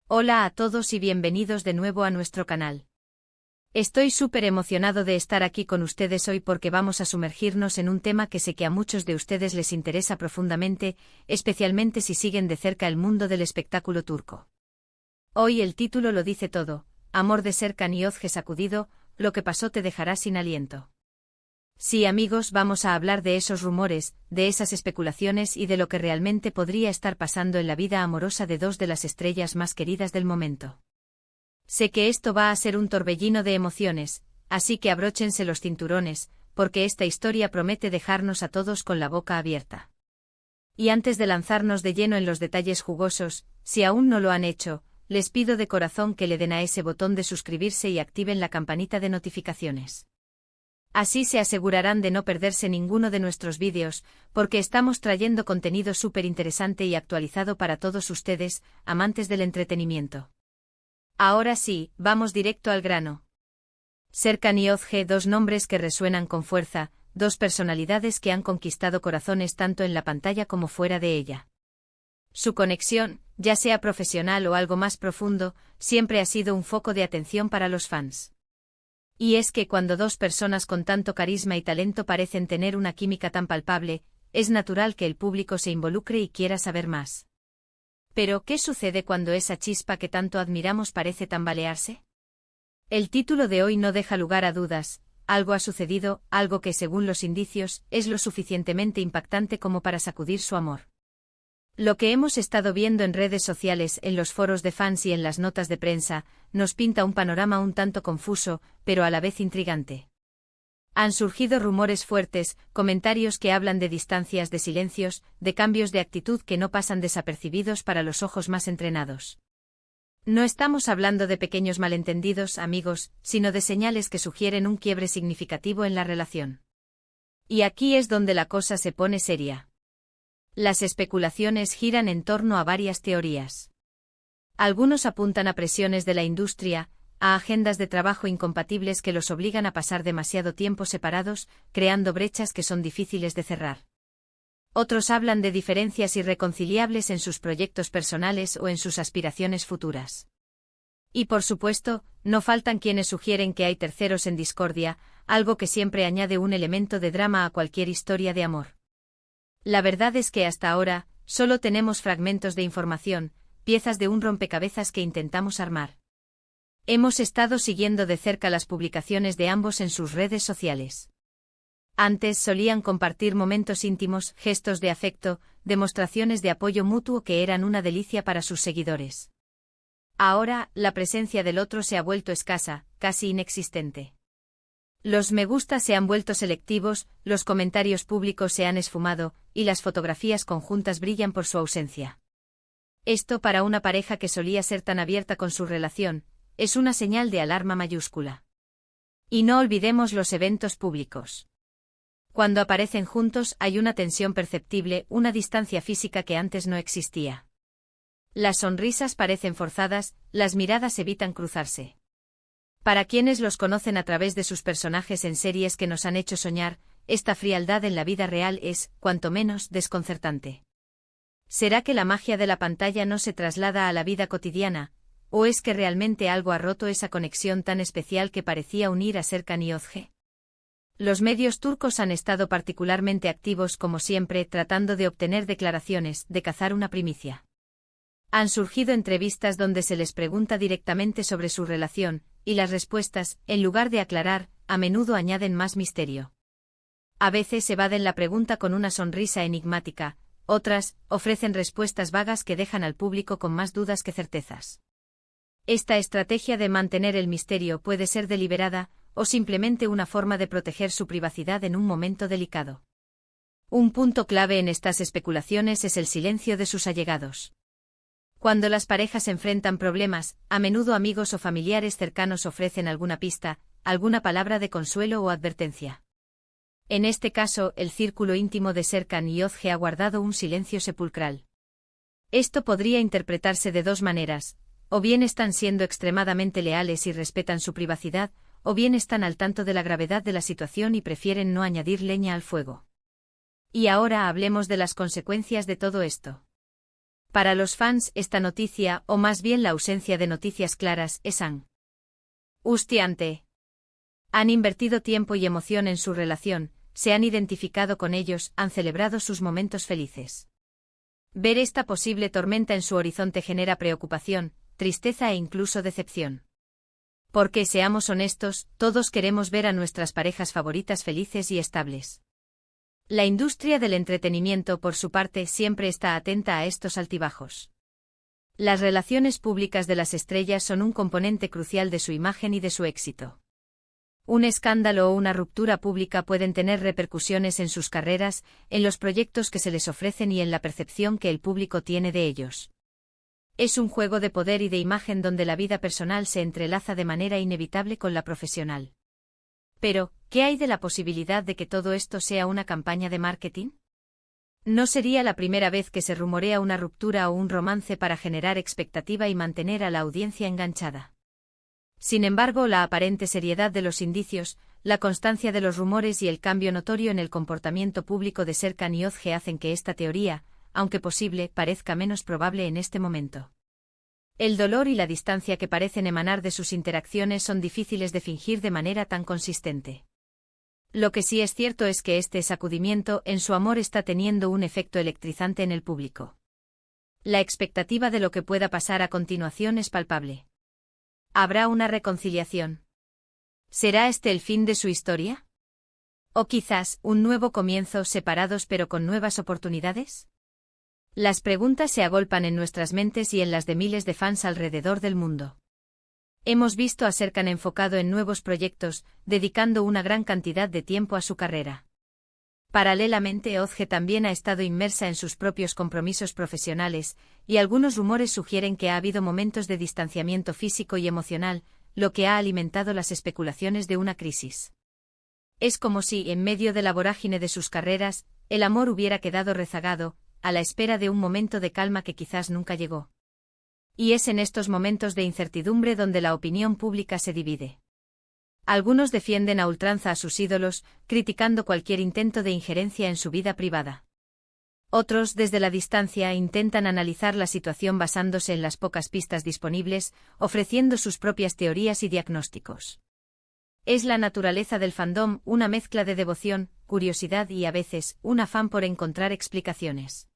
Hola a todos y bienvenidos de nuevo a nuestro canal. Estoy súper emocionado de estar aquí con ustedes hoy porque vamos a sumergirnos en un tema que sé que a muchos de ustedes les interesa profundamente, especialmente si siguen de cerca el mundo del espectáculo turco. Hoy el título lo dice todo: Amor de Serkan y Özge sacudido, lo que pasó te dejará sin aliento. Sí, amigos, vamos a hablar de esos rumores, de esas especulaciones y de lo que realmente podría estar pasando en la vida amorosa de dos de las estrellas más queridas del momento. Sé que esto va a ser un torbellino de emociones, así que abróchense los cinturones, porque esta historia promete dejarnos a todos con la boca abierta. Y antes de lanzarnos de lleno en los detalles jugosos, si aún no lo han hecho, les pido de corazón que le den a ese botón de suscribirse y activen la campanita de notificaciones. Así se asegurarán de no perderse ninguno de nuestros vídeos, porque estamos trayendo contenido súper interesante y actualizado para todos ustedes, amantes del entretenimiento. Ahora sí, vamos directo al grano. Serkan y Özge, dos nombres que resuenan con fuerza, dos personalidades que han conquistado corazones tanto en la pantalla como fuera de ella. Su conexión, ya sea profesional o algo más profundo, siempre ha sido un foco de atención para los fans. Y es que cuando dos personas con tanto carisma y talento parecen tener una química tan palpable, es natural que el público se involucre y quiera saber más. Pero, ¿qué sucede cuando esa chispa que tanto admiramos parece tambalearse? El título de hoy no deja lugar a dudas: algo ha sucedido, algo que, según los indicios, es lo suficientemente impactante como para sacudir su amor. Lo que hemos estado viendo en redes sociales, en los foros de fans y en las notas de prensa, nos pinta un panorama un tanto confuso, pero a la vez intrigante. Han surgido rumores fuertes, comentarios que hablan de distancias, de silencios, de cambios de actitud que no pasan desapercibidos para los ojos más entrenados. No estamos hablando de pequeños malentendidos, amigos, sino de señales que sugieren un quiebre significativo en la relación. Y aquí es donde la cosa se pone seria. Las especulaciones giran en torno a varias teorías. Algunos apuntan a presiones de la industria, a agendas de trabajo incompatibles que los obligan a pasar demasiado tiempo separados, creando brechas que son difíciles de cerrar. Otros hablan de diferencias irreconciliables en sus proyectos personales o en sus aspiraciones futuras. Y por supuesto, no faltan quienes sugieren que hay terceros en discordia, algo que siempre añade un elemento de drama a cualquier historia de amor. La verdad es que hasta ahora, solo tenemos fragmentos de información, piezas de un rompecabezas que intentamos armar. Hemos estado siguiendo de cerca las publicaciones de ambos en sus redes sociales. Antes solían compartir momentos íntimos, gestos de afecto, demostraciones de apoyo mutuo que eran una delicia para sus seguidores. Ahora, la presencia del otro se ha vuelto escasa, casi inexistente. Los me gusta se han vuelto selectivos, los comentarios públicos se han esfumado, y las fotografías conjuntas brillan por su ausencia. Esto, para una pareja que solía ser tan abierta con su relación, es una señal de alarma mayúscula. Y no olvidemos los eventos públicos. Cuando aparecen juntos hay una tensión perceptible, una distancia física que antes no existía. Las sonrisas parecen forzadas, las miradas evitan cruzarse. Para quienes los conocen a través de sus personajes en series que nos han hecho soñar, esta frialdad en la vida real es, cuanto menos, desconcertante. ¿Será que la magia de la pantalla no se traslada a la vida cotidiana, o es que realmente algo ha roto esa conexión tan especial que parecía unir a Serkan y Özge? Los medios turcos han estado particularmente activos como siempre, tratando de obtener declaraciones, de cazar una primicia. Han surgido entrevistas donde se les pregunta directamente sobre su relación, y las respuestas, en lugar de aclarar, a menudo añaden más misterio. A veces evaden la pregunta con una sonrisa enigmática, otras, ofrecen respuestas vagas que dejan al público con más dudas que certezas. Esta estrategia de mantener el misterio puede ser deliberada, o simplemente una forma de proteger su privacidad en un momento delicado. Un punto clave en estas especulaciones es el silencio de sus allegados. Cuando las parejas enfrentan problemas, a menudo amigos o familiares cercanos ofrecen alguna pista, alguna palabra de consuelo o advertencia. En este caso, el círculo íntimo de Serkan y Özge ha guardado un silencio sepulcral. Esto podría interpretarse de dos maneras: o bien están siendo extremadamente leales y respetan su privacidad, o bien están al tanto de la gravedad de la situación y prefieren no añadir leña al fuego. Y ahora hablemos de las consecuencias de todo esto. Para los fans, esta noticia, o más bien la ausencia de noticias claras, es angustiante. Han invertido tiempo y emoción en su relación, se han identificado con ellos, han celebrado sus momentos felices. Ver esta posible tormenta en su horizonte genera preocupación, tristeza e incluso decepción. Porque, seamos honestos, todos queremos ver a nuestras parejas favoritas felices y estables. La industria del entretenimiento, por su parte, siempre está atenta a estos altibajos. Las relaciones públicas de las estrellas son un componente crucial de su imagen y de su éxito. Un escándalo o una ruptura pública pueden tener repercusiones en sus carreras, en los proyectos que se les ofrecen y en la percepción que el público tiene de ellos. Es un juego de poder y de imagen donde la vida personal se entrelaza de manera inevitable con la profesional. Pero, ¿qué hay de la posibilidad de que todo esto sea una campaña de marketing? No sería la primera vez que se rumorea una ruptura o un romance para generar expectativa y mantener a la audiencia enganchada. Sin embargo, la aparente seriedad de los indicios, la constancia de los rumores y el cambio notorio en el comportamiento público de Serkan y Özge hacen que esta teoría, aunque posible, parezca menos probable en este momento. El dolor y la distancia que parecen emanar de sus interacciones son difíciles de fingir de manera tan consistente. Lo que sí es cierto es que este sacudimiento en su amor está teniendo un efecto electrizante en el público. La expectativa de lo que pueda pasar a continuación es palpable. ¿Habrá una reconciliación? ¿Será este el fin de su historia? ¿O quizás un nuevo comienzo, separados pero con nuevas oportunidades? Las preguntas se agolpan en nuestras mentes y en las de miles de fans alrededor del mundo. Hemos visto a Serkan enfocado en nuevos proyectos, dedicando una gran cantidad de tiempo a su carrera. Paralelamente, Özge también ha estado inmersa en sus propios compromisos profesionales, y algunos rumores sugieren que ha habido momentos de distanciamiento físico y emocional, lo que ha alimentado las especulaciones de una crisis. Es como si, en medio de la vorágine de sus carreras, el amor hubiera quedado rezagado, a la espera de un momento de calma que quizás nunca llegó. Y es en estos momentos de incertidumbre donde la opinión pública se divide. Algunos defienden a ultranza a sus ídolos, criticando cualquier intento de injerencia en su vida privada. Otros, desde la distancia, intentan analizar la situación basándose en las pocas pistas disponibles, ofreciendo sus propias teorías y diagnósticos. Es la naturaleza del fandom, una mezcla de devoción, curiosidad y, a veces, un afán por encontrar explicaciones.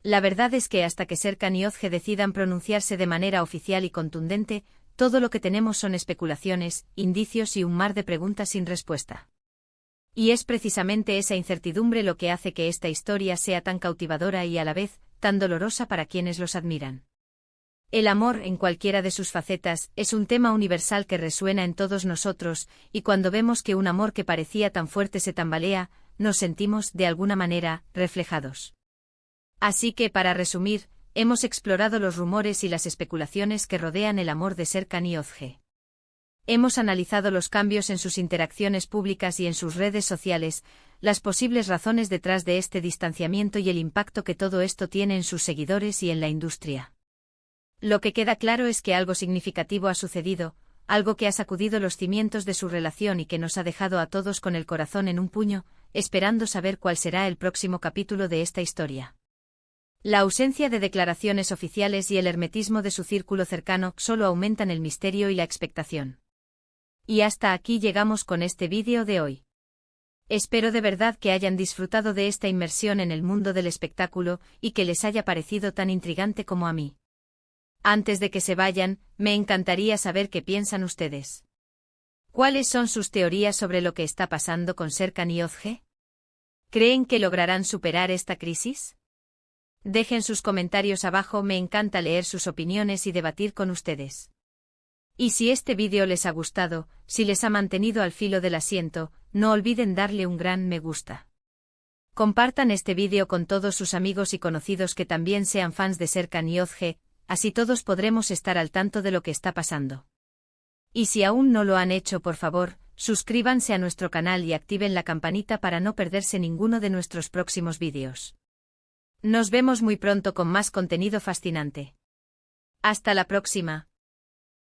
La verdad es que hasta que Serkan y Özge decidan pronunciarse de manera oficial y contundente, todo lo que tenemos son especulaciones, indicios y un mar de preguntas sin respuesta. Y es precisamente esa incertidumbre lo que hace que esta historia sea tan cautivadora y a la vez, tan dolorosa para quienes los admiran. El amor, en cualquiera de sus facetas, es un tema universal que resuena en todos nosotros, y cuando vemos que un amor que parecía tan fuerte se tambalea, nos sentimos, de alguna manera, reflejados. Así que, para resumir, hemos explorado los rumores y las especulaciones que rodean el amor de Serkan y Özge. Hemos analizado los cambios en sus interacciones públicas y en sus redes sociales, las posibles razones detrás de este distanciamiento y el impacto que todo esto tiene en sus seguidores y en la industria. Lo que queda claro es que algo significativo ha sucedido, algo que ha sacudido los cimientos de su relación y que nos ha dejado a todos con el corazón en un puño, esperando saber cuál será el próximo capítulo de esta historia. La ausencia de declaraciones oficiales y el hermetismo de su círculo cercano solo aumentan el misterio y la expectación. Y hasta aquí llegamos con este vídeo de hoy. Espero de verdad que hayan disfrutado de esta inmersión en el mundo del espectáculo y que les haya parecido tan intrigante como a mí. Antes de que se vayan, me encantaría saber qué piensan ustedes. ¿Cuáles son sus teorías sobre lo que está pasando con Serkan y Özge? ¿Creen que lograrán superar esta crisis? Dejen sus comentarios abajo, me encanta leer sus opiniones y debatir con ustedes. Y si este vídeo les ha gustado, si les ha mantenido al filo del asiento, no olviden darle un gran me gusta. Compartan este vídeo con todos sus amigos y conocidos que también sean fans de Serkan y Özge, así todos podremos estar al tanto de lo que está pasando. Y si aún no lo han hecho, por favor, suscríbanse a nuestro canal y activen la campanita para no perderse ninguno de nuestros próximos vídeos. Nos vemos muy pronto con más contenido fascinante. Hasta la próxima.